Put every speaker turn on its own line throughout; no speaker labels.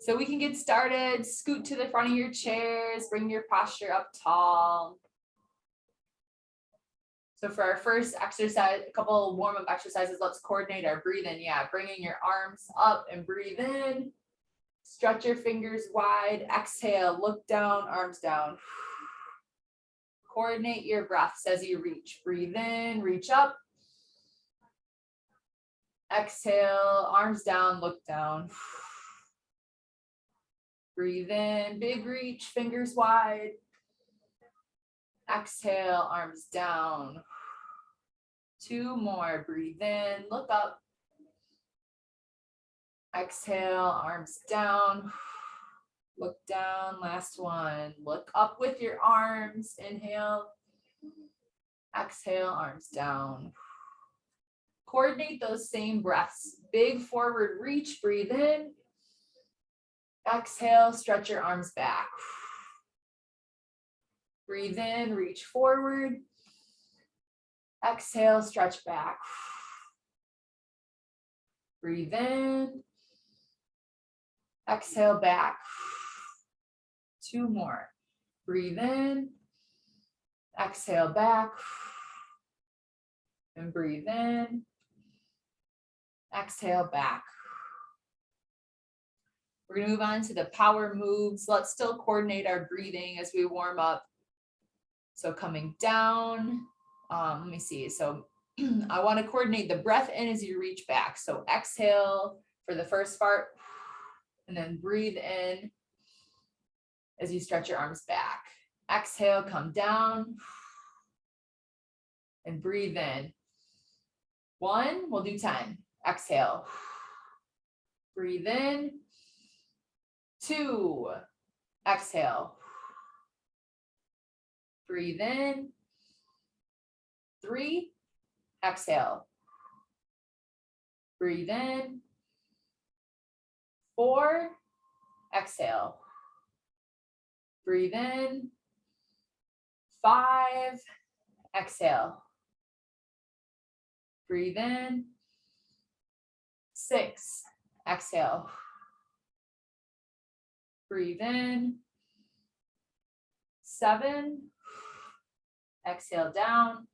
So we can get started. Scoot to the front of your chairs, bring your posture up tall. So for our first exercise, a couple warm-up exercises, let's coordinate our breathing. Yeah, bringing your arms up and breathe in. Stretch your fingers wide. Exhale, look down, arms down. Coordinate your breaths as you reach. Breathe in, reach up. Exhale, arms down, look down. Breathe in, big reach, fingers wide. Exhale, arms down. 2 more, breathe in, look up. Exhale, arms down. Look down, last one. Look up with your arms, inhale. Exhale, arms down. Coordinate those same breaths. Big forward reach, breathe in. Exhale, stretch your arms back. Breathe in, reach forward. Exhale, stretch back. Breathe in. Exhale, back. 2 more. Breathe in. Exhale, back. And breathe in. Exhale, back. We're going to move on to the power moves. Let's still coordinate our breathing as we warm up. So coming down, let me see. So I want to coordinate the breath in as you reach back. So exhale for the first part, and then breathe in as you stretch your arms back. Exhale, come down, and breathe in. 1, we'll do 10. Exhale. Breathe in. 2, exhale. Breathe in. 3, exhale. Breathe in. 4, exhale. Breathe in. 5, exhale. Breathe in. 6, exhale. Breathe in. 7, exhale down.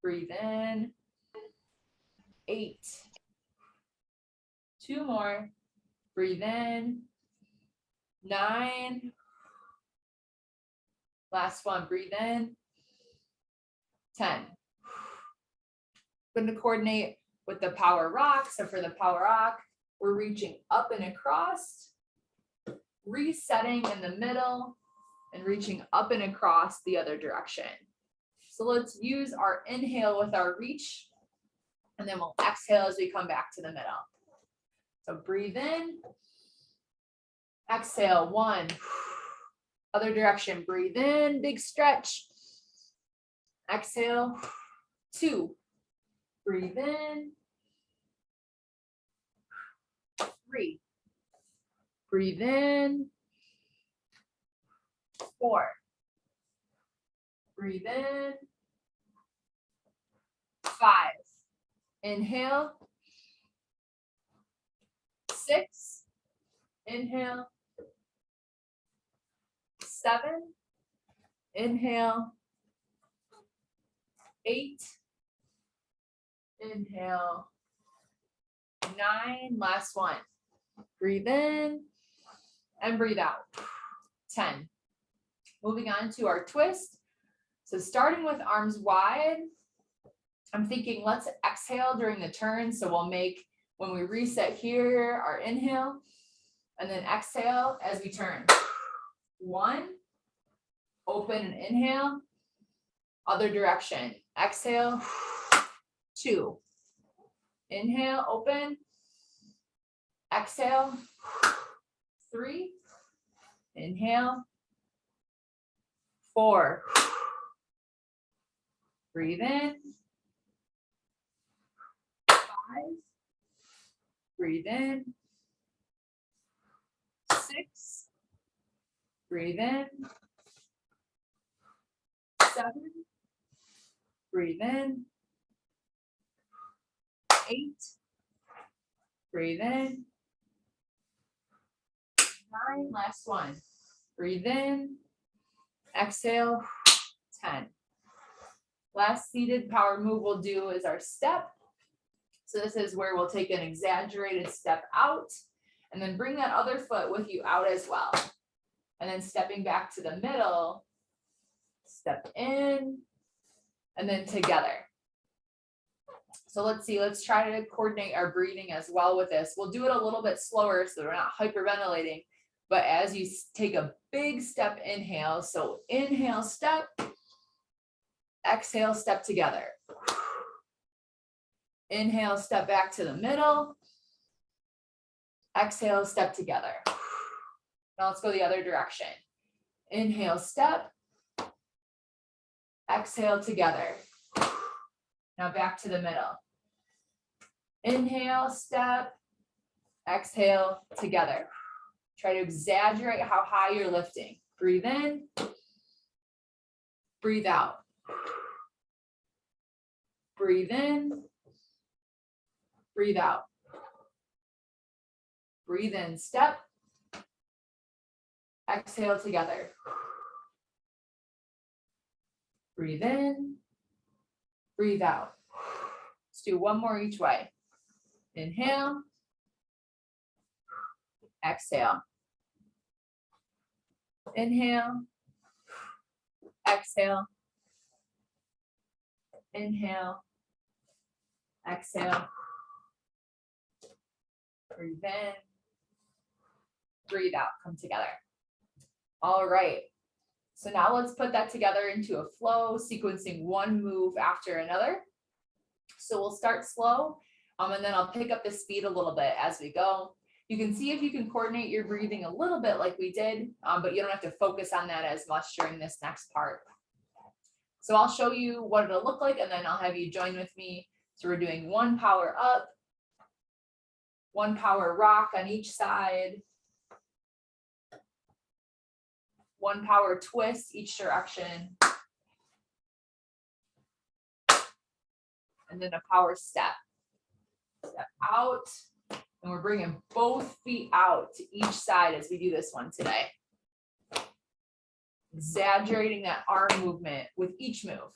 Breathe in. 8. 2 more. Breathe in. 9. Last one, breathe in. 10. I'm going to coordinate with the power rock. So for the power rock, we're reaching up and across, resetting in the middle, and reaching up and across the other direction. So let's use our inhale with our reach, and then we'll exhale as we come back to the middle. So breathe in, exhale, 1, other direction, breathe in, big stretch, exhale, 2, breathe in, 3, breathe in, 4, breathe in, 5, inhale, 6, inhale, 7, inhale, 8, inhale, 9, last one, breathe in and breathe out, 10. Moving on to our twist. So starting with arms wide, I'm thinking let's exhale during the turn. So we'll make, when we reset here, our inhale, and then exhale as we turn. 1, open and inhale, other direction, exhale, 2, inhale, open, exhale, 3, inhale, 4, breathe in, 5, breathe in, 6, breathe in, 7, breathe in, 8, breathe in, 9, last one. Breathe in, exhale, 10. Last seated power move we'll do is our step. So this is where we'll take an exaggerated step out and then bring that other foot with you out as well. And then stepping back to the middle, step in, and then together. So let's see, let's try to coordinate our breathing as well with this. We'll do it a little bit slower so we're not hyperventilating, but as you take a big step, inhale. So inhale, step, exhale, step together. Inhale, step back to the middle. Exhale, step together. Now let's go the other direction. Inhale, step. Exhale, together. Now back to the middle. Inhale, step. Exhale, together. Try to exaggerate how high you're lifting. Breathe in. Breathe out. Breathe in. Breathe out. Breathe in, step. Exhale, together. Breathe in. Breathe out. Let's do one more each way. Inhale. Exhale. Inhale. Exhale. Inhale. Exhale. Breathe in. Breathe out. Come together. All right. So now let's put that together into a flow, sequencing one move after another. So we'll start slow, and then I'll pick up the speed a little bit as we go. You can see if you can coordinate your breathing a little bit like we did, but you don't have to focus on that as much during this next part. So I'll show you what it'll look like, and then I'll have you join with me. So we're doing one power up, one power rock on each side, one power twist each direction, and then a power step. Step out, and we're bringing both feet out to each side as we do this one today. Exaggerating that arm movement with each move.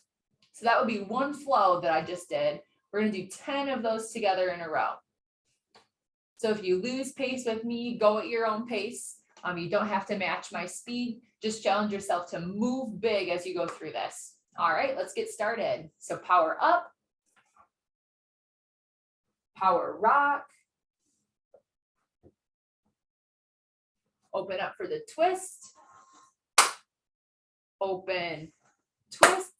So that would be one flow that I just did. We're going to do 10 of those together in a row. So if you lose pace with me, go at your own pace. You don't have to match my speed. Just challenge yourself to move big as you go through this. All right, let's get started. So power up, power rock, open up for the twist, open, twist,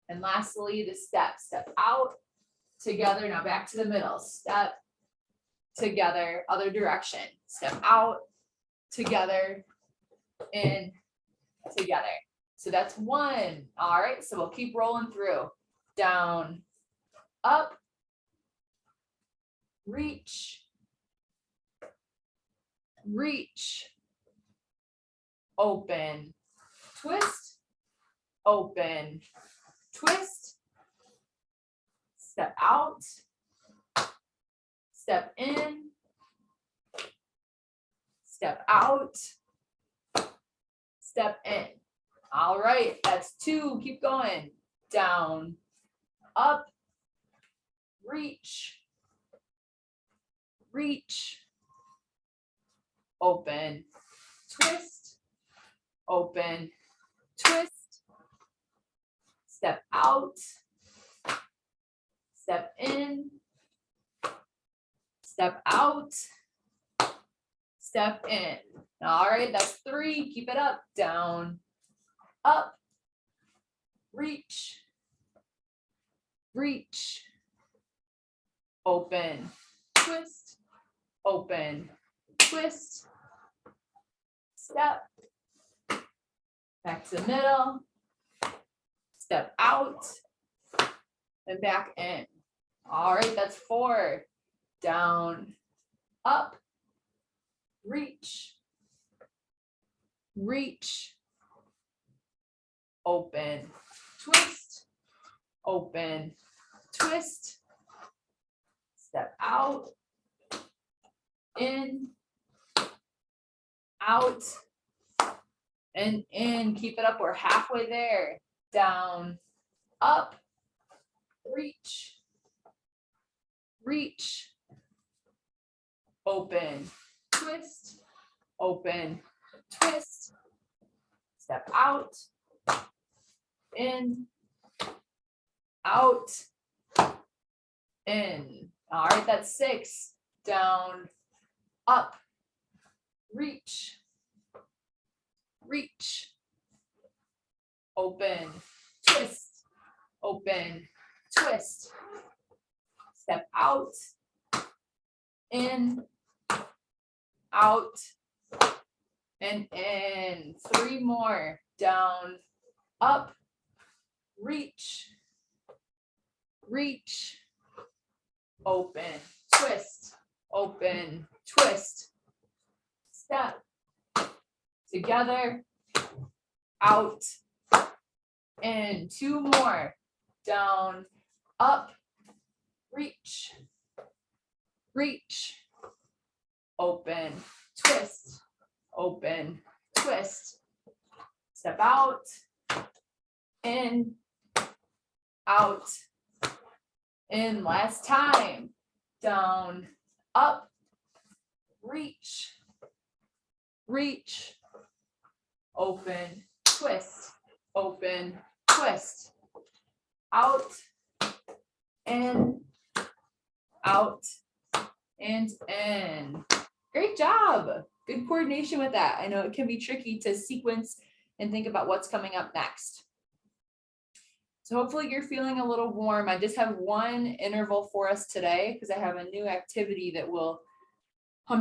and lastly the step. Step out, together, now back to the middle. Step, together, other direction. Step out, together, in, together. So that's one. All right, so we'll keep rolling through. Down, up, reach, reach, open, twist, open, twist, step out, step in, step out, step in. All right, that's two. Keep going. Down, up, reach, reach, open, twist, open, twist, step out, step in, step out, step in. All right, that's three. Keep it up. Down, up, reach, reach, open, twist, open, twist, step, back to the middle, step out, and back in. All right, that's four. Down, up, reach, reach, open, twist, open, twist, step out, in, out, and in. Keep it up, we're halfway there. Down, up, reach, reach, open, twist, open, twist, step out, in, out, in. All right, that's 6. Down, up, reach, reach, open, twist, open, twist, step out, in, out, and in. 3 more. Down, up, reach, reach, open, twist, open, twist, step, together, out, in. 2 more. Down, up, reach, reach, open, twist, open, twist, step out, in, out, in. Last time. Down, up, reach, reach, open, twist, open, twist, out, in, out, and in. Great job. Good coordination with that. I know it can be tricky to sequence and think about what's coming up next. So hopefully you're feeling a little warm. I just have one interval for us today because I have a new activity that we'll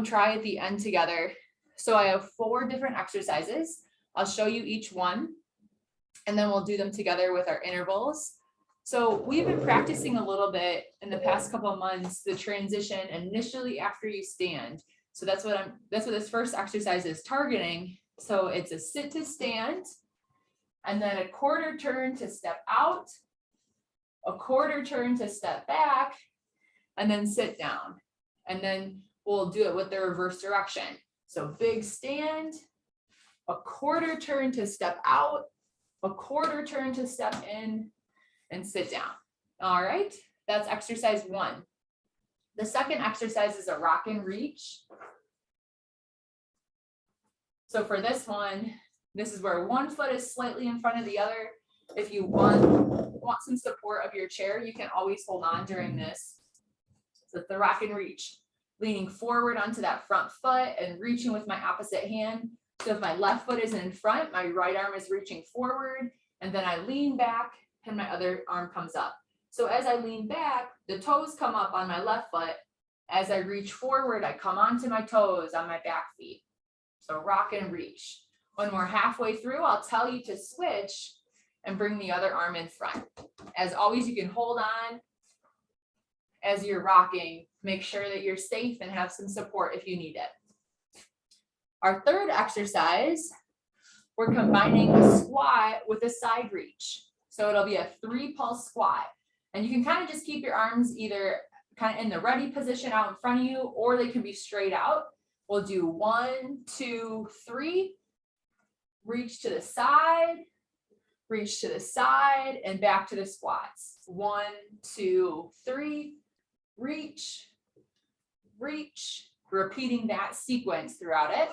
try at the end together. So I have 4 different exercises. I'll show you each one, and then we'll do them together with our intervals. So we've been practicing a little bit in the past couple of months, the transition initially after you stand. So that's what this first exercise is targeting. So it's a sit to stand, and then a quarter turn to step out, a quarter turn to step back, and then sit down. And then we'll do it with the reverse direction. So big stand, a quarter turn to step out, a quarter turn to step in, and sit down. All right, that's exercise 1. The second exercise is a rock and reach. So for this one, this is where one foot is slightly in front of the other. If you want some support of your chair, you can always hold on during this. So the rock and reach, leaning forward onto that front foot and reaching with my opposite hand. So if my left foot is in front, my right arm is reaching forward, and then I lean back and my other arm comes up. So as I lean back, the toes come up on my left foot. As I reach forward, I come onto my toes on my back feet. So rock and reach. When we're halfway through, I'll tell you to switch and bring the other arm in front. As always, you can hold on as you're rocking. Make sure that you're safe and have some support if you need it. Our third exercise, we're combining a squat with a side reach. So it'll be a 3 pulse squat. And you can kind of just keep your arms either kind of in the ready position out in front of you, or they can be straight out. We'll do 1, 2, 3. Reach to the side, and back to the squats. 1, 2, 3, reach, reach, repeating that sequence throughout it.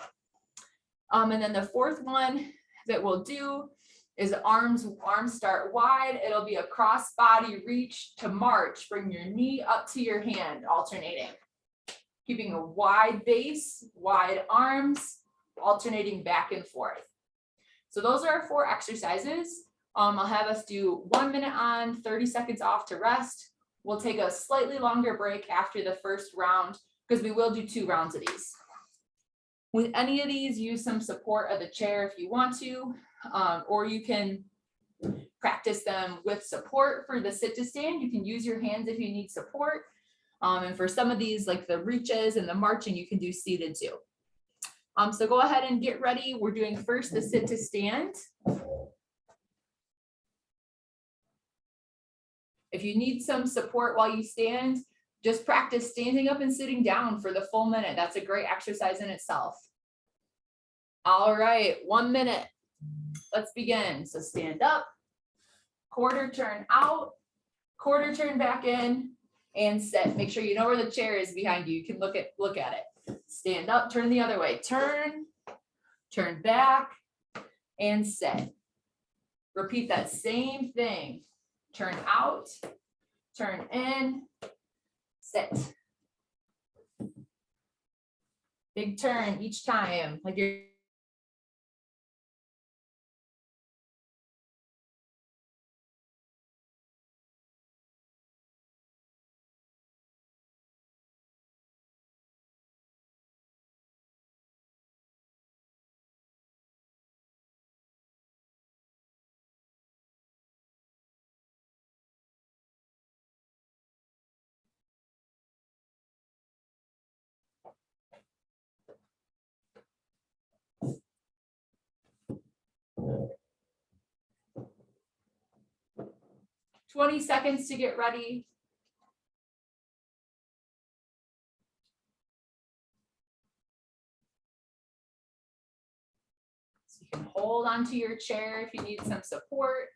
And then the fourth one that we'll do is arms start wide. It'll be a cross body reach to march. Bring your knee up to your hand, alternating. Keeping a wide base, wide arms, alternating back and forth. So those are our 4 exercises. I'll have us do 1 minute on, 30 seconds off to rest. We'll take a slightly longer break after the first round because we will do 2 rounds of these. With any of these, use some support of the chair if you want to, or you can practice them with support for the sit to stand. You can use your hands if you need support. And for some of these, like the reaches and the marching, you can do seated too. So go ahead and get ready. We're doing first the sit to stand. If you need some support while you stand, just practice standing up and sitting down for the full minute. That's a great exercise in itself. All right, 1 minute. Let's begin. So stand up, quarter turn out, quarter turn back in, and sit. Make sure you know where the chair is behind you. You can look at it. Stand up, turn the other way. Turn back, and sit. Repeat that same thing. Turn out, turn in, sit. Big turn each time, like you're $20 seconds to get ready. So you can hold onto your chair if you need some support.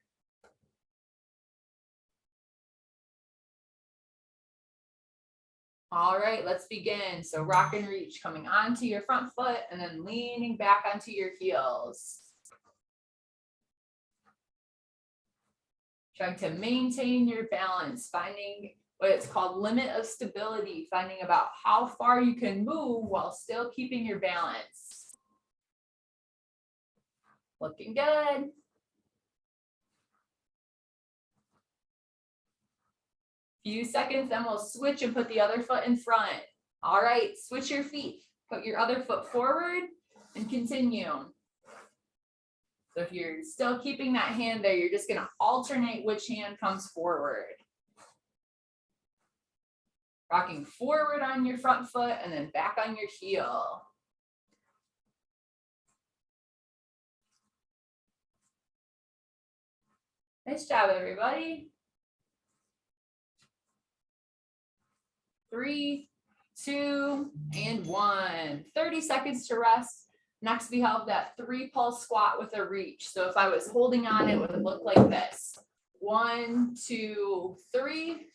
All right, let's begin. So rock and reach, coming onto your front foot and then leaning back onto your heels. Trying to maintain your balance, finding what it's called limit of stability, finding about how far you can move while still keeping your balance. Looking good. Few seconds, then we'll switch and put the other foot in front. All right, switch your feet. Put your other foot forward and continue. So if you're still keeping that hand there, you're just gonna alternate which hand comes forward. Rocking forward on your front foot and then back on your heel. Nice job, everybody. 3, 2, and 1. 30 seconds to rest. Next, we have that 3 pulse squat with a reach. So if I was holding on, it would look like this. 1, 2, 3,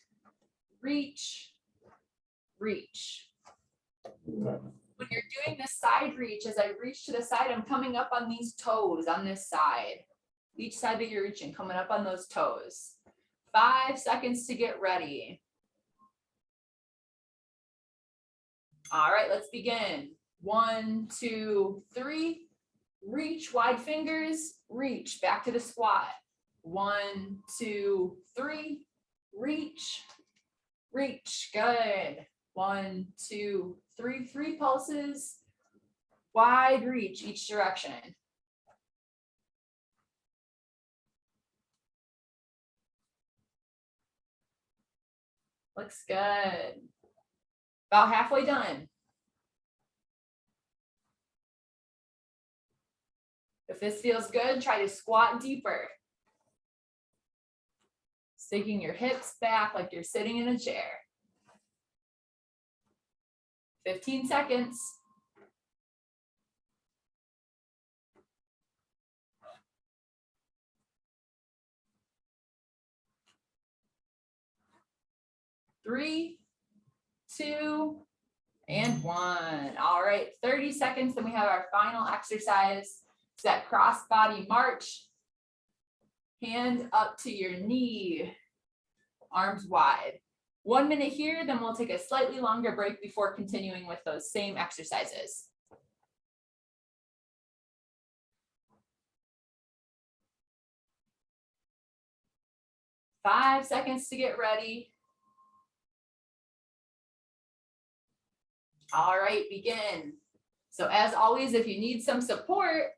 reach, reach. When you're doing this side reach, as I reach to the side, I'm coming up on these toes on this side. Each side that you're reaching, coming up on those toes. 5 seconds to get ready. All right, let's begin. 1, 2, 3, reach, wide fingers, reach, back to the squat. 1, 2, 3, reach, reach, good. 1, 2, 3, 3 pulses, wide reach each direction. Looks good. About halfway done. If this feels good, try to squat deeper. Sticking your hips back like you're sitting in a chair. 15 seconds. Three, 2, and 1. All right, 30 seconds. Then we have our final exercise. It's that cross body march. Hand up to your knee, arms wide. 1 minute here, then we'll take a slightly longer break before continuing with those same exercises. Five seconds to get ready. All right, begin. So as always, if you need some support,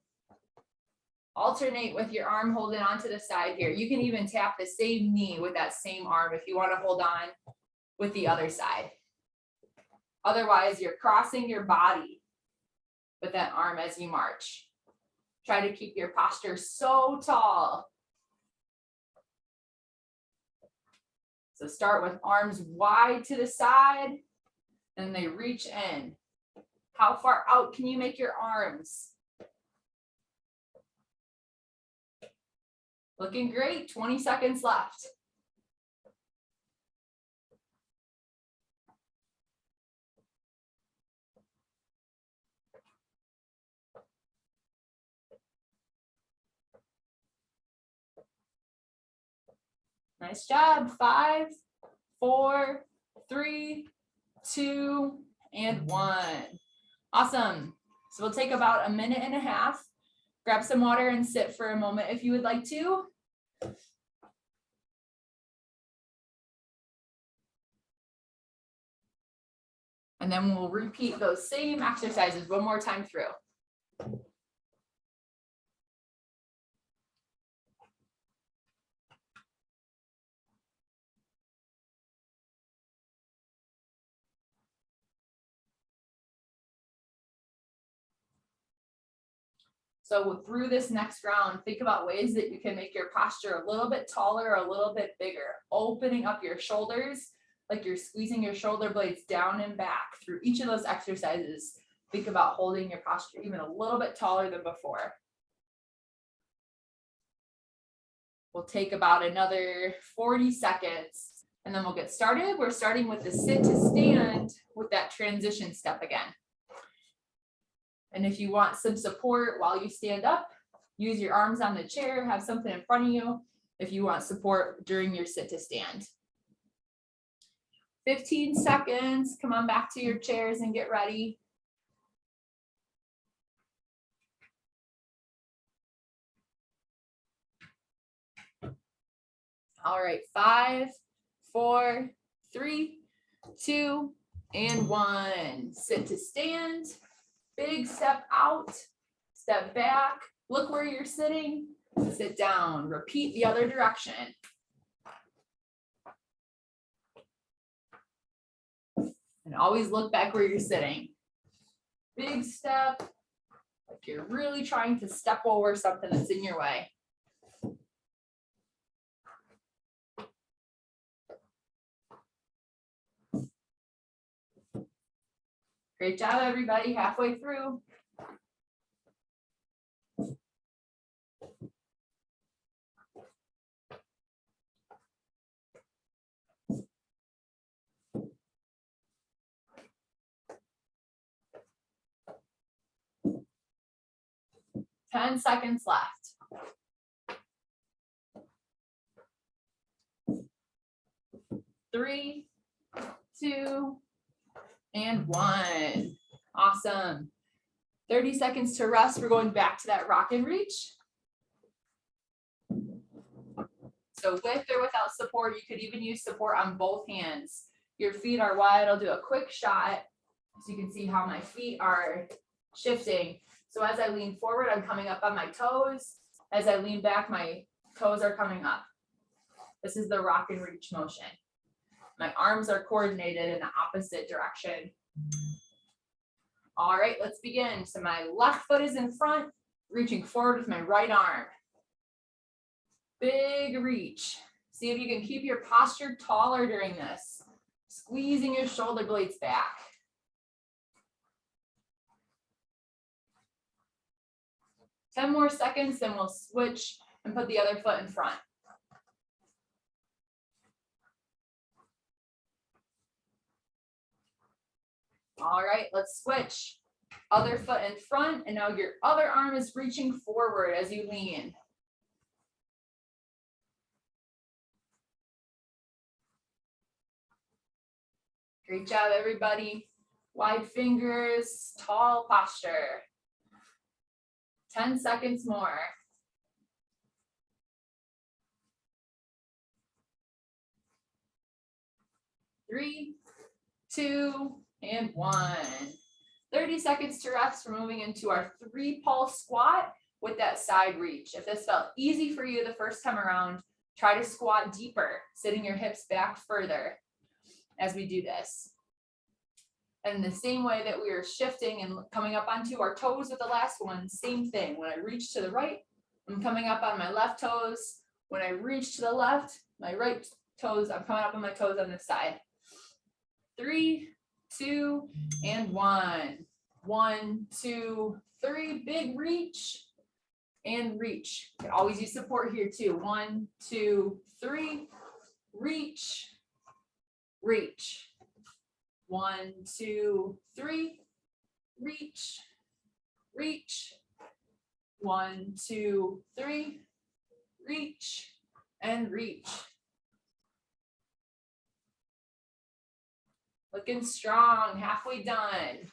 alternate with your arm holding onto the side here. You can even tap the same knee with that same arm if you want to hold on with the other side. Otherwise, you're crossing your body with that arm as you march. Try to keep your posture so tall. So start with arms wide to the side, and they reach in. How far out can you make your arms? Looking great, 20 seconds left. Nice job. 5, 4, 3, 2, and 1. Awesome. So we'll take about a minute and a half. Grab some water and sit for a moment if you would like to. And then we'll repeat those same exercises one more time through. So through this next round, think about ways that you can make your posture a little bit taller, a little bit bigger, opening up your shoulders, like you're squeezing your shoulder blades down and back through each of those exercises. Think about holding your posture even a little bit taller than before. We'll take about another 40 seconds and then we'll get started. We're starting with the sit to stand with that transition step again. And if you want some support while you stand up, use your arms on the chair, have something in front of you if you want support during your sit to stand. 15 seconds, come on back to your chairs and get ready. All right, 5, 4, 3, 2, and 1. Sit to stand. Big step out, step back, look where you're sitting, sit down, repeat the other direction. And always look back where you're sitting. Big step, like you're really trying to step over something that's in your way. Great job, everybody, halfway through. Ten seconds left. 3, 2, and 1. Awesome. 30 seconds to rest. We're going back to that rock and reach. So with or without support, you could even use support on both hands. Your feet are wide. I'll do a quick shot so you can see how my feet are shifting. So as I lean forward, I'm coming up on my toes. As I lean back, my toes are coming up. This is the rock and reach motion. My arms are coordinated in the opposite direction. All right, let's begin. So my left foot is in front, reaching forward with my right arm. Big reach. See if you can keep your posture taller during this. Squeezing your shoulder blades back. Ten more seconds, then we'll switch and put the other foot in front. All right, let's switch. Other foot in front, and now your other arm is reaching forward as you lean. Great job, everybody. Wide fingers, tall posture. 10 seconds more. 3, 2, and 1. 30 seconds to rest. We're moving into our 3 pulse squat with that side reach. If this felt easy for you the first time around, try to squat deeper, sitting your hips back further as we do this. And the same way that we are shifting and coming up onto our toes with the last one, same thing. When I reach to the right, I'm coming up on my left toes. When I reach to the left, my right toes, I'm coming up on my toes on this side. 3, 2, and 1. 1, 2, 3, big reach. and reach. You can always use support here too. 1, 2, 3, reach, reach. 1, 2, 3, reach, reach. 1, 2, 3, reach, and reach. Looking strong, halfway done.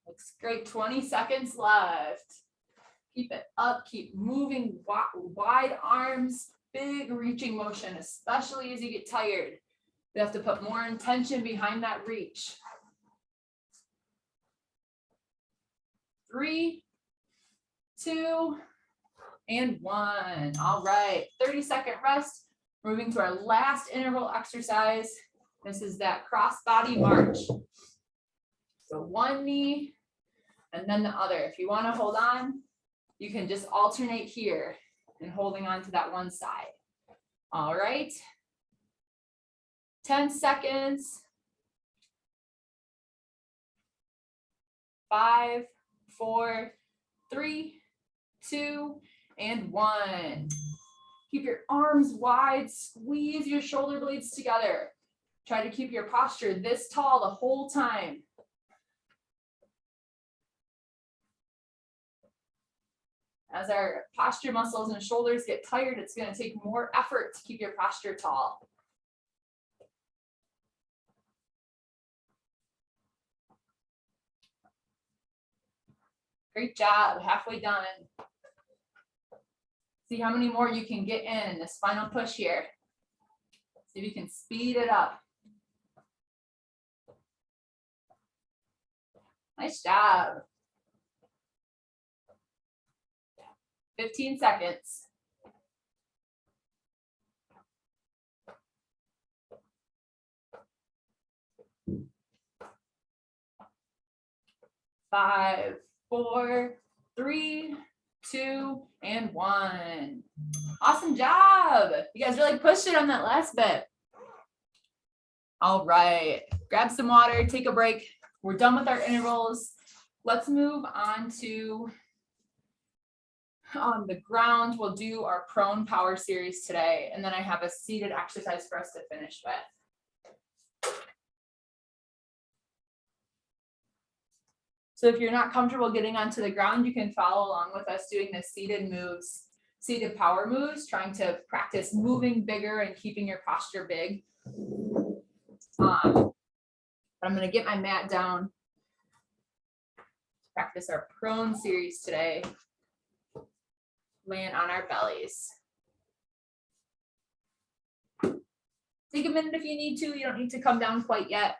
Looks great, 20 seconds left. Keep it up, keep moving, wide arms, big reaching motion, especially as you get tired. You have to put more intention behind that reach. 3, 2, and 1. All right, 30-second rest. Moving to our last interval exercise. This is that cross-body march. So one knee and then the other. If you want to hold on, you can just alternate here and holding on to that one side. All right. 10 seconds. 5, 4, 3, 2, and 1. Keep your arms wide, squeeze your shoulder blades together. Try to keep your posture this tall the whole time. As our posture muscles and shoulders get tired, it's going to take more effort to keep your posture tall. Great job, halfway done. See how many more you can get in this final push here. See if you can speed it up. Nice job. 15 seconds. 5, 4, 3, 2, and 1. Awesome job. You guys really pushed it on that last bit. All right, grab some water, take a break. We're done with our intervals. Let's move on to on the ground. We'll do our prone power series today, and then I have a seated exercise for us to finish with. So if you're not comfortable getting onto the ground, you can follow along with us doing the seated moves, seated power moves, trying to practice moving bigger and keeping your posture big. But I'm going to get my mat down to practice our prone series today, laying on our bellies. Take a minute if you need to. You don't need to come down quite yet.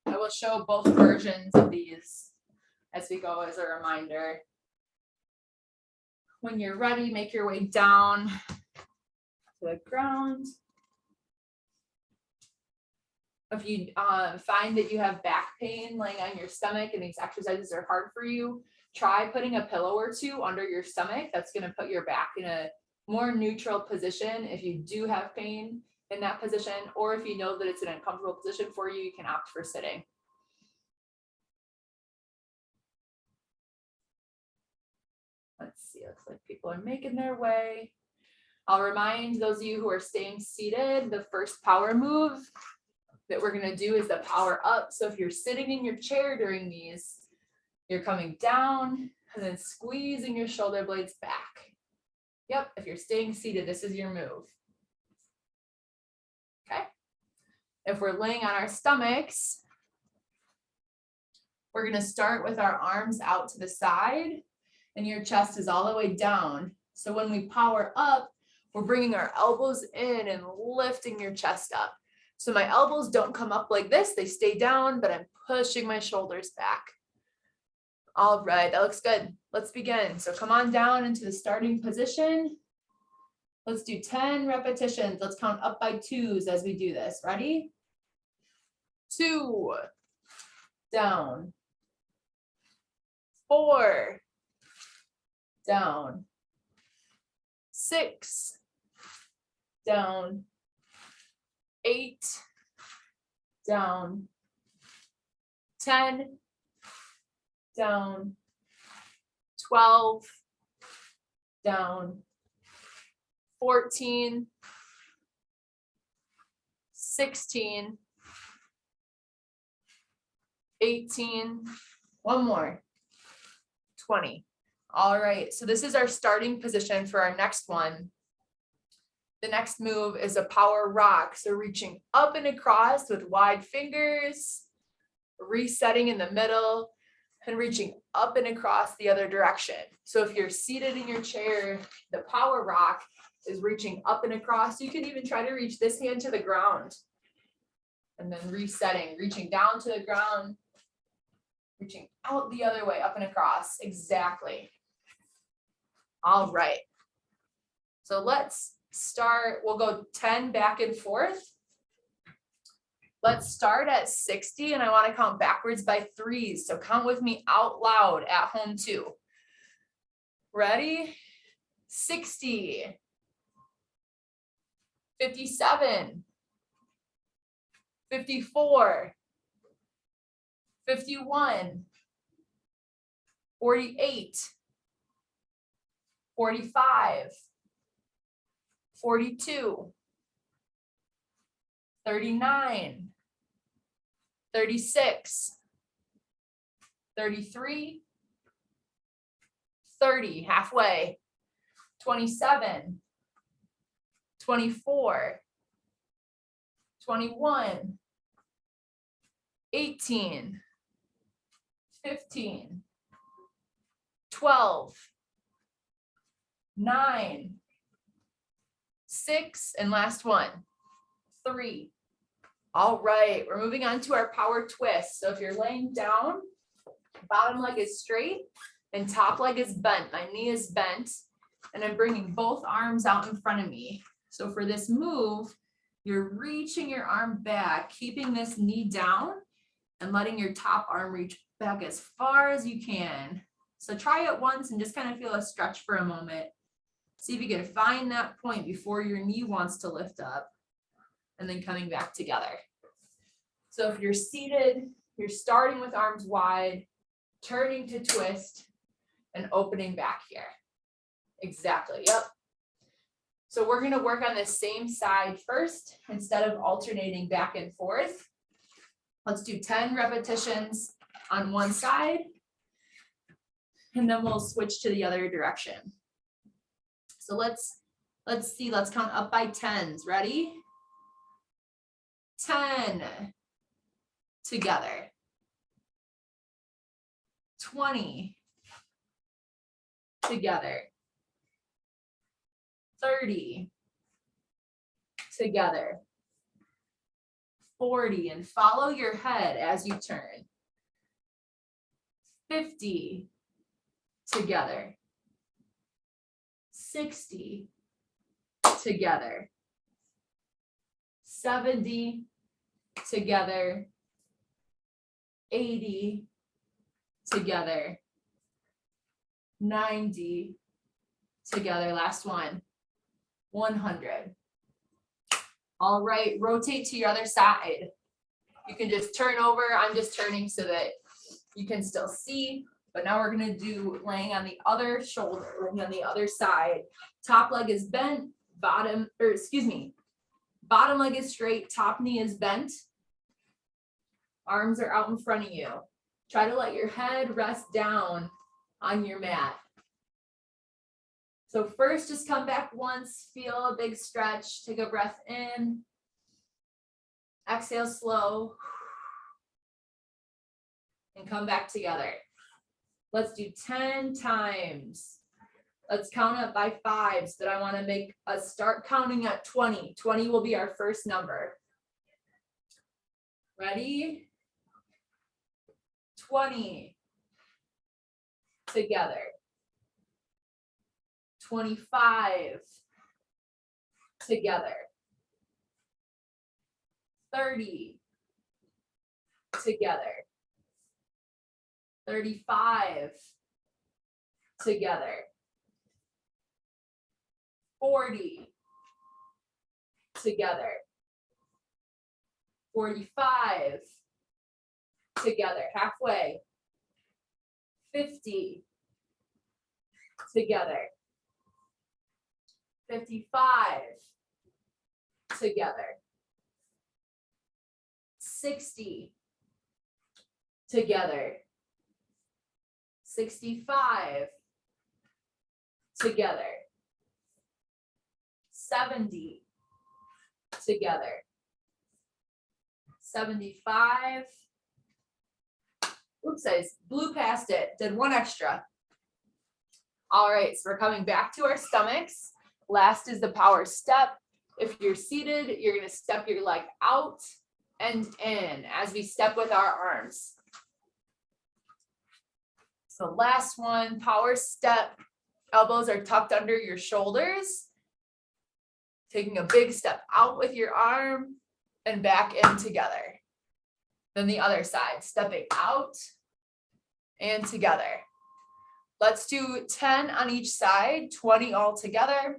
I will show both versions of these as we go as a reminder. When you're ready, make your way down to the ground. If you find that you have back pain laying on your stomach and these exercises are hard for you, try putting a pillow or two under your stomach. That's going to put your back in a more neutral position if you do have pain in that position, or if you know that it's an uncomfortable position for you, you can opt for sitting. Let's see, looks like people are making their way. I'll remind those of you who are staying seated, the first power move that we're going to do is the power up. So if you're sitting in your chair during these, you're coming down and then squeezing your shoulder blades back. Yep, if you're staying seated, this is your move. Okay. If we're laying on our stomachs, we're going to start with our arms out to the side and your chest is all the way down. So when we power up, we're bringing our elbows in and lifting your chest up. So my elbows don't come up like this, they stay down, but I'm pushing my shoulders back. All right, that looks good. Let's begin. So come on down into the starting position. Let's do 10 repetitions. Let's count up by twos as we do this. Ready? 2, down, 4, down, 6, down, 8, down, 10, down, 12, down, 14, 16, 18, one more, 20. All right, so this is our starting position for our next one. The next move is a power rock. So reaching up and across with wide fingers, resetting in the middle, and reaching up and across the other direction. So if you're seated in your chair, the power rock is reaching up and across. You can even try to reach this hand to the ground. And then resetting, reaching down to the ground, reaching out the other way, up and across. Exactly. All right. So let's start. We'll go 10 back and forth. Let's start at 60, and I want to count backwards by 3s. So count with me out loud at home too. Ready? 60, 57, 54, 51, 48, 45, 42, 39, 36, 33, 30, halfway, 27, 24, 21, 18, 15, 12, 9, 6, and last one, 3. All right, we're moving on to our power twist. So if you're laying down, bottom leg is straight and top leg is bent. My knee is bent and I'm bringing both arms out in front of me. So for this move, you're reaching your arm back, keeping this knee down and letting your top arm reach back as far as you can. So try it once and just kind of feel a stretch for a moment. See if you can find that point before your knee wants to lift up. And then coming back together. So if you're seated, you're starting with arms wide, turning to twist, and opening back here. Exactly, yep. So we're gonna work on the same side first, instead of alternating back and forth. Let's do 10 repetitions on one side, and then we'll switch to the other direction. So let's count up by 10s, ready? 10, together, 20, together, 30, together, 40, and follow your head as you turn, 50, together, 60, together, 70, together, 80, together, 90, together, last one, 100. All right, rotate to your other side. You can just turn over. I'm just turning so that you can still see, but now we're gonna do laying on the other shoulder, laying on the other side. Top leg is bent, bottom leg is straight, top knee is bent. Arms are out in front of you. Try to let your head rest down on your mat. So first, just come back once, feel a big stretch, take a breath in. Exhale slow. And come back together. Let's do 10 times. Let's count up by fives, but I want to make us start counting at 20. 20 will be our first number. Ready? 20. Together. 25. Together. 30. Together. 35. Together. 40. Together. 45. Together. Halfway. 50. Together. 55. Together. 60. Together. 65. Together. 70. Together. 75. Oops, I blew past it, did one extra. All right, so we're coming back to our stomachs. Last is the power step. If you're seated, you're gonna step your leg out and in as we step with our arms. So last one, power step. Elbows are tucked under your shoulders. Taking a big step out with your arm and back in together. Then the other side, stepping out and together. Let's do 10 on each side, 20 all together.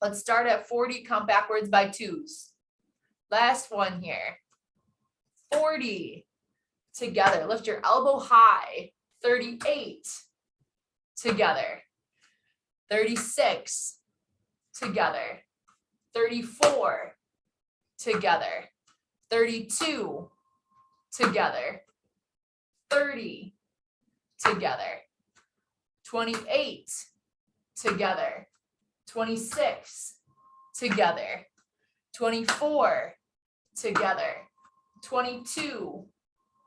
Let's start at 40, count backwards by twos. Last one here. 40 together. Lift your elbow high. 38 together. 36 together. 34 together. 32 together. 30 together. 28 together. 26 together. 24 together. 22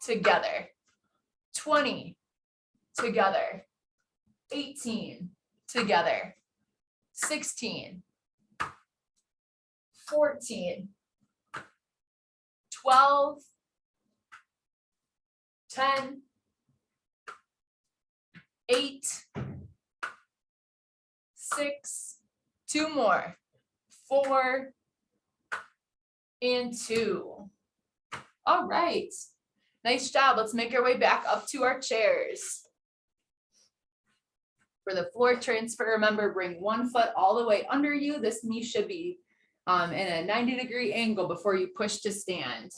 together. 20 together. 18 together. 16 14 12 10 8 6 2 more 4 and 2. All right, nice job. Let's make our way back up to our chairs. For the floor transfer, remember, bring one foot all the way under you. This knee should be in a 90-degree angle before you push to stand.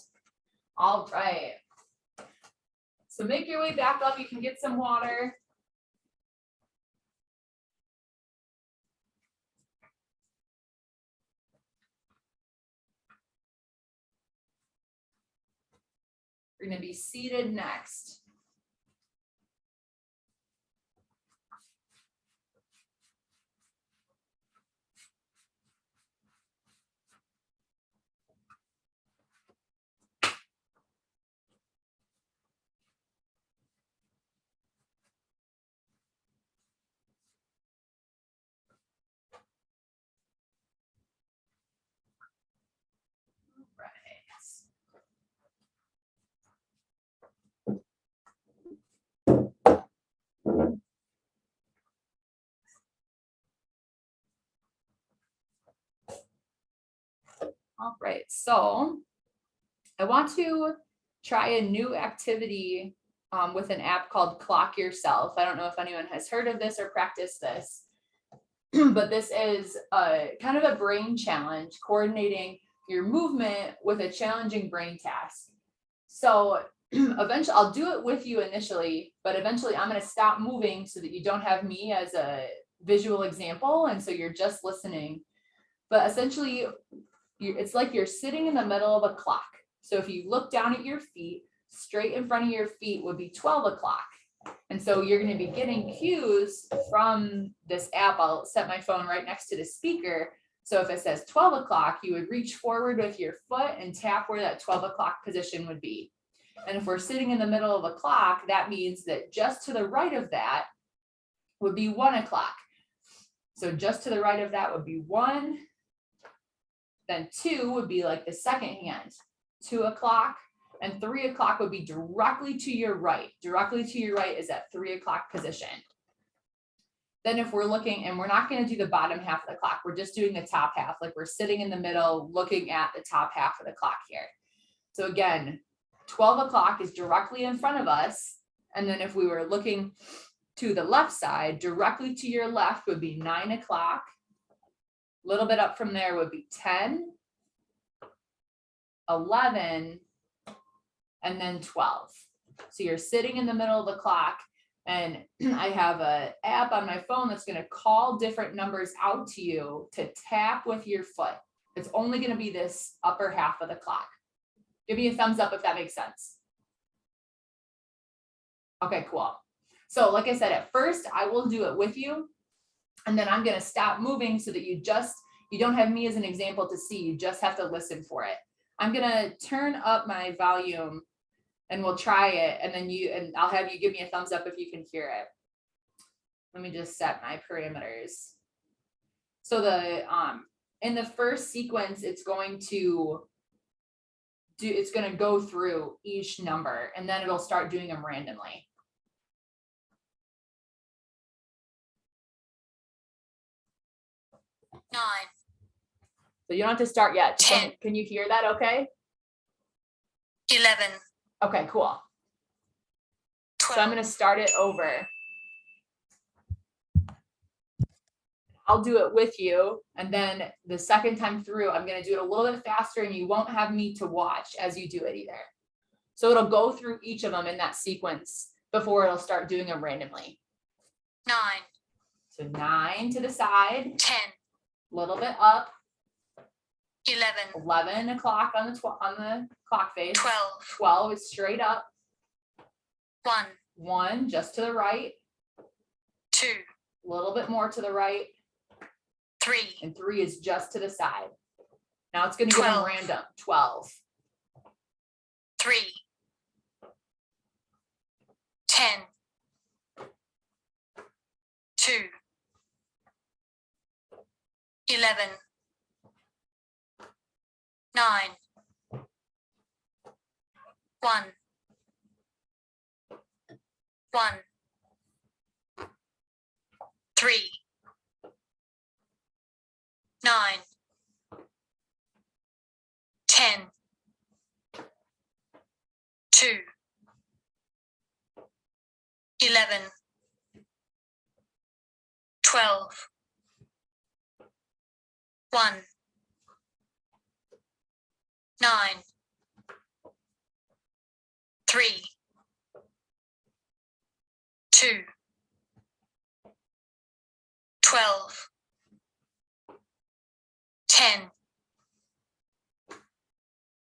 All right. So make your way back up. You can get some water. We're going to be seated next. All right, so I want to try a new activity with an app called Clock Yourself. I don't know if anyone has heard of this or practiced this, but this is a kind of a brain challenge, coordinating your movement with a challenging brain task. So eventually, I'll do it with you initially, but eventually I'm going to stop moving so that you don't have me as a visual example, and so you're just listening. But essentially, it's like you're sitting in the middle of a clock. So if you look down at your feet, straight in front of your feet would be 12 o'clock. And so you're going to be getting cues from this app. I'll set my phone right next to the speaker. So if it says 12 o'clock, you would reach forward with your foot and tap where that 12 o'clock position would be. And if we're sitting in the middle of a clock, that means that just to the right of that would be 1 o'clock. So just to the right of that would be 1. Then 2 would be like the second hand, 2 o'clock, and 3 o'clock would be directly to your right. Directly to your right is that 3 o'clock position. Then if we're looking, and we're not going to do the bottom half of the clock, we're just doing the top half, like we're sitting in the middle looking at the top half of the clock here. So again, 12 o'clock is directly in front of us. And then if we were looking to the left side, directly to your left would be 9 o'clock. A little bit up from there would be 10, 11, and then 12. So you're sitting in the middle of the clock, and I have an app on my phone that's going to call different numbers out to you to tap with your foot. It's only going to be this upper half of the clock. Give me a thumbs up if that makes sense. Okay, cool. So like I said, at first I will do it with you, and then I'm going to stop moving so that you don't have me as an example to see, you just have to listen for it. I'm going to turn up my volume and we'll try it, and then I'll have you give me a thumbs up if you can hear it. Let me just set my parameters. So in the first sequence, it's going to go through each number, and then it'll start doing them randomly.
Nine.
So you don't have to start yet.
10.
Can you hear that okay?
11.
Okay, cool.
12.
So I'm going to start it over. I'll do it with you. And then the second time through, I'm going to do it a little bit faster, and you won't have me to watch as you do it either. So it'll go through each of them in that sequence before it'll start doing them randomly.
9.
So 9 to the side.
10.
A little bit up.
11.
11 o'clock on the clock face.
12.
12 is straight up.
1.
1 just to the right.
2.
A little bit more to the right.
3.
And 3 is just to the side. Now it's going to give them
12.
random. 12.
3. 10. 2. 11. 9. 1. 1. 3. 9. 10. 2. 11. 12. 1. 9. 3. 2. 12. 10.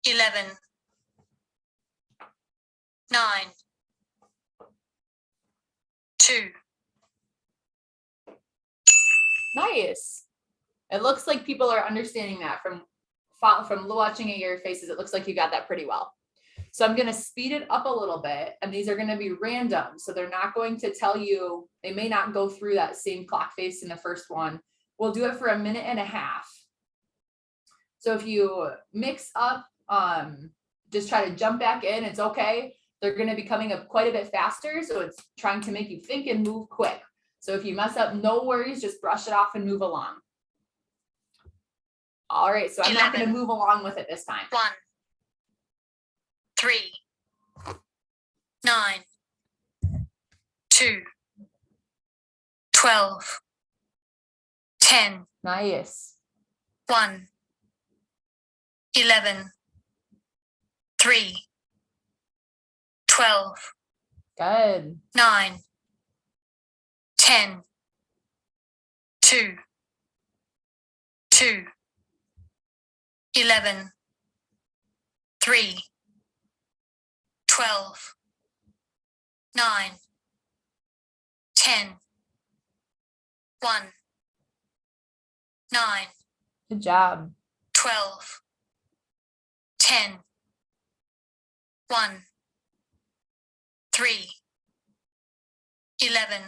11. 9. 2.
Nice. It looks like people are understanding that from watching at your faces. It looks like you got that pretty well. So I'm going to speed it up a little bit, and these are going to be random. So they're not going to tell you, they may not go through that same clock face in the first one. We'll do it for 1.5 minutes. So if you mix up, just try to jump back in, it's okay. They're going to be coming up quite a bit faster. So it's trying to make you think and move quick. So if you mess up, no worries, just brush it off and move along. All right, so I'm
11.
not going to move along with it this time.
1. 3. 9. 2. 12. 10.
Nice.
1. 11. 3. 12.
Good.
9. 10. 2. 2. 11. 3. 12. 9. 10. 1. 9.
Good job.
12. 10. 1. 3. 11.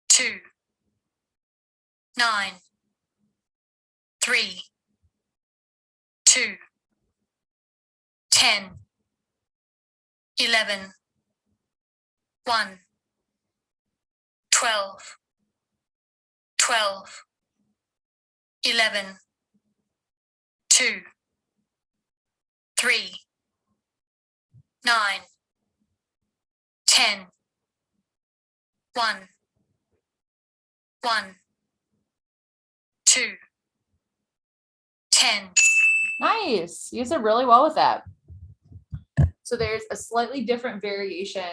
2. 9, 3, 2, 10, 11, 1, 12, 12, 11, 2, 3, 9, 10, 1, 1, 2, 10.
Nice. You did really well with that. So there's a slightly different variation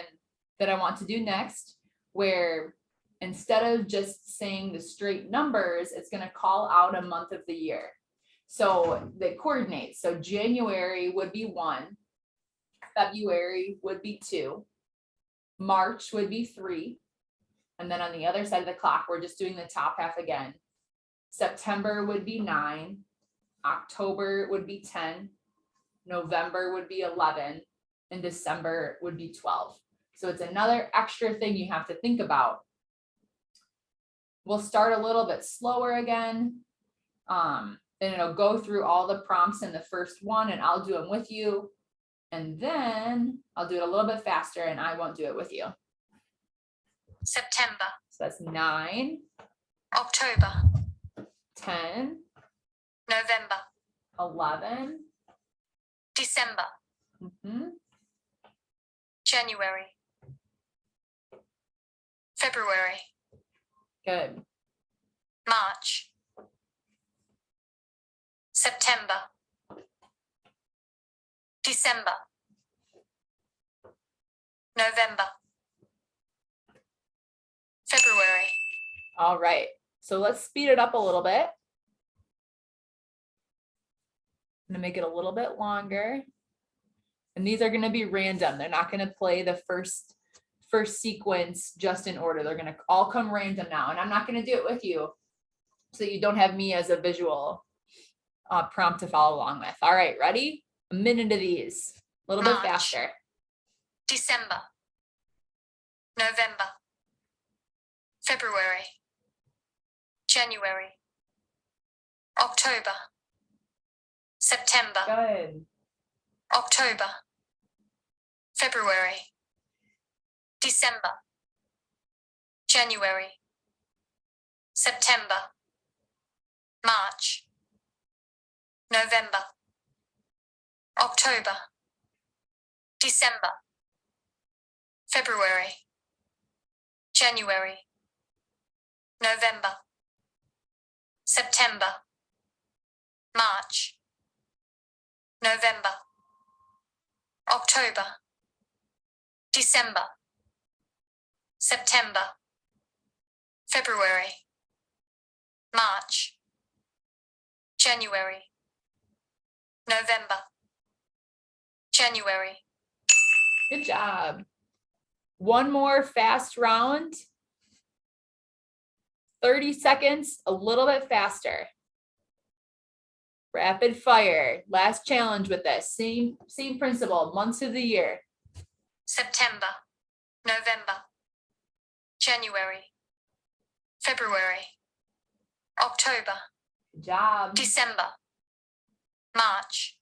that I want to do next, where instead of just saying the straight numbers, it's going to call out a month of the year. So they coordinate. So January would be 1, February would be 2, March would be 3. And then on the other side of the clock, we're just doing the top half again. September would be 9, October would be 10, November would be 11, and December would be 12. So it's another extra thing you have to think about. We'll start a little bit slower again. And it'll go through all the prompts in the first one, and I'll do them with you. And then I'll do it a little bit faster, and I won't do it with you.
September,
So that's 9,
October,
10,
November,
11.
December, January, February,
Good.
March, September, December, November, February.
All right. So let's speed it up a little bit. I'm going to make it a little bit longer. And these are going to be random. They're not going to play the first sequence just in order. They're going to all come random now. And I'm not going to do it with you, so you don't have me as a visual prompt to follow along with. All right, ready? A minute of these. A little bit
March.
faster.
December, November, February, January, October, September,
Good.
October, February, December, January, September, March, November, October, December, February, January, November, September, March, November, October, December, September, February, March, January, November, January.
Good job. One more fast round. 30 seconds, a little bit faster. Rapid fire. Last challenge with this. Same principle. Months of the year.
September, November, January, February, October,
Good job.
December, March,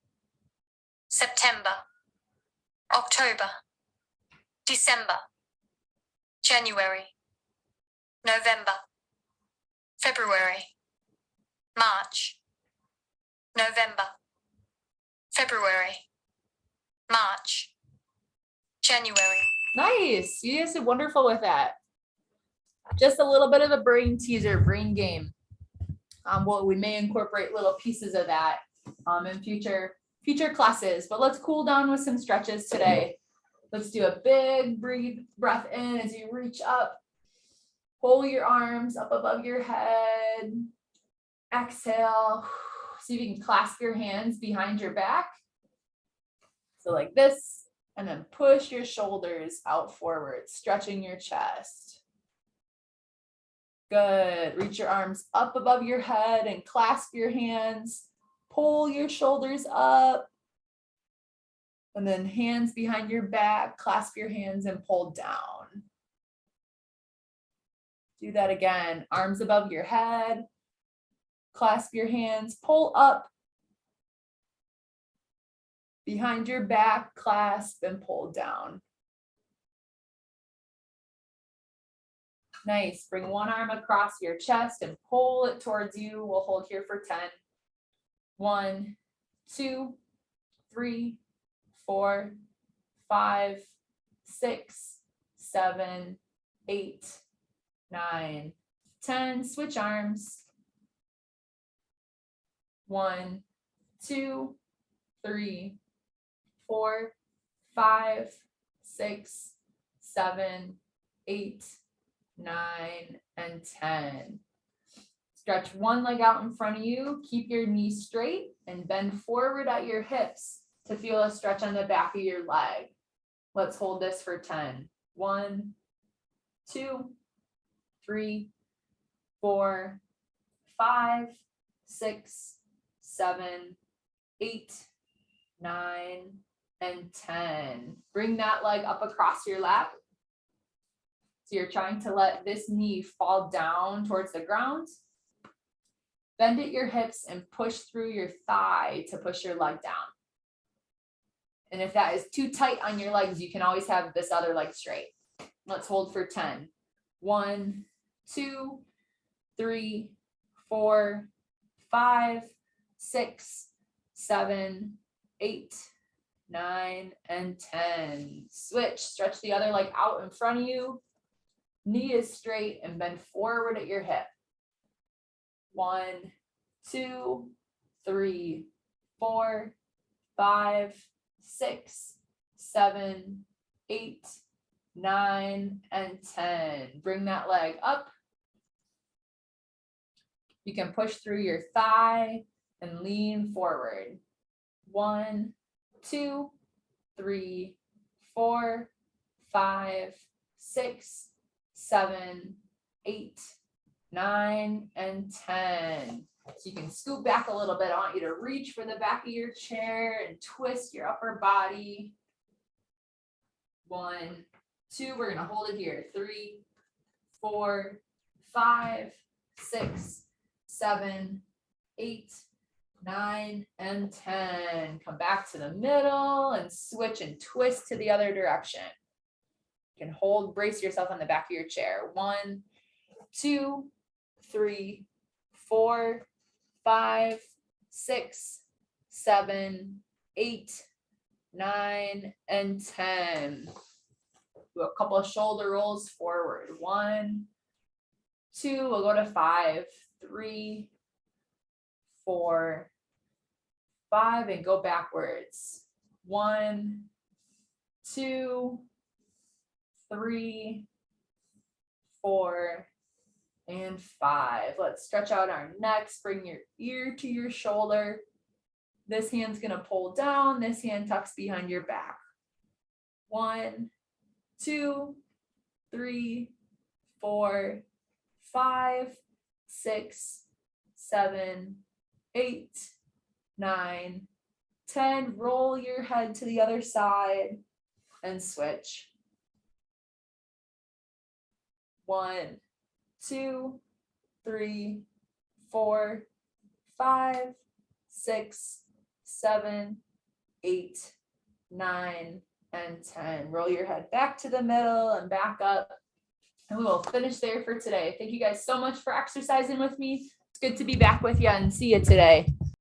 September, October, December, January, November, February, March, November, February, March, January.
Nice. You guys did wonderful with that. Just a little bit of a brain teaser, brain game. Well, we may incorporate little pieces of that in future classes, but let's cool down with some stretches today. Let's do a big breath in as you reach up. Pull your arms up above your head. Exhale. See if you can clasp your hands behind your back. So like this, and then push your shoulders out forward, stretching your chest. Good. Reach your arms up above your head and clasp your hands. Pull your shoulders up. And then hands behind your back, clasp your hands and pull down. Do that again. Arms above your head, clasp your hands, pull up behind your back, clasp and pull down. Nice. Bring one arm across your chest and pull it towards you. We'll hold here for 10. 1, 2, 3, 4, 5, 6, 7, 8, 9, 10. Switch arms. 1, 2, 3, 4, 5, 6, 7, 8, 9, and 10. Stretch one leg out in front of you. Keep your knees straight and bend forward at your hips to feel a stretch on the back of your leg. Let's hold this for 10. 1, 2, 3, 4, 5, 6, 7, 8, 9, and 10. Bring that leg up across your lap. So you're trying to let this knee fall down towards the ground. Bend at your hips and push through your thigh to push your leg down. And if that is too tight on your legs, you can always have this other leg straight. Let's hold for 10. 1, 2, 3, 4, 5, 6, 7, 8, 9, and 10. Switch. Stretch the other leg out in front of you. Knee is straight and bend forward at your hip. 1, 2, 3, 4, 5, 6, 7, 8, 9, and 10. Bring that leg up. You can push through your thigh and lean forward. 1, 2, 3, 4, 5, 6, 7, 8, 9, and 10. So you can scoot back a little bit. I want you to reach for the back of your chair and twist your upper body. 1, 2, we're gonna hold it here. 3, 4, 5, 6, 7, 8, 9, and 10. Come back to the middle and switch and twist to the other direction. You can hold, brace yourself on the back of your chair. 1, 2, 3, 4, 5, 6, 7, 8, 9, and 10. Do a couple of shoulder rolls forward. 1, 2, we'll go to 5, 3, 4, 5, and go backwards. 1, 2, 3, 4, and 5. Let's stretch out our necks. Bring your ear to your shoulder. This hand's gonna pull down. This hand tucks behind your back. 1, 2, 3, 4, 5, 6, 7, 8, 9, 10. Roll your head to the other side and switch. 1, 2, 3, 4, 5, 6, 7, 8, 9, and 10. Roll your head back to the middle and back up. And we will finish there for today. Thank you guys so much for exercising with me. It's good to be back with you and see you today.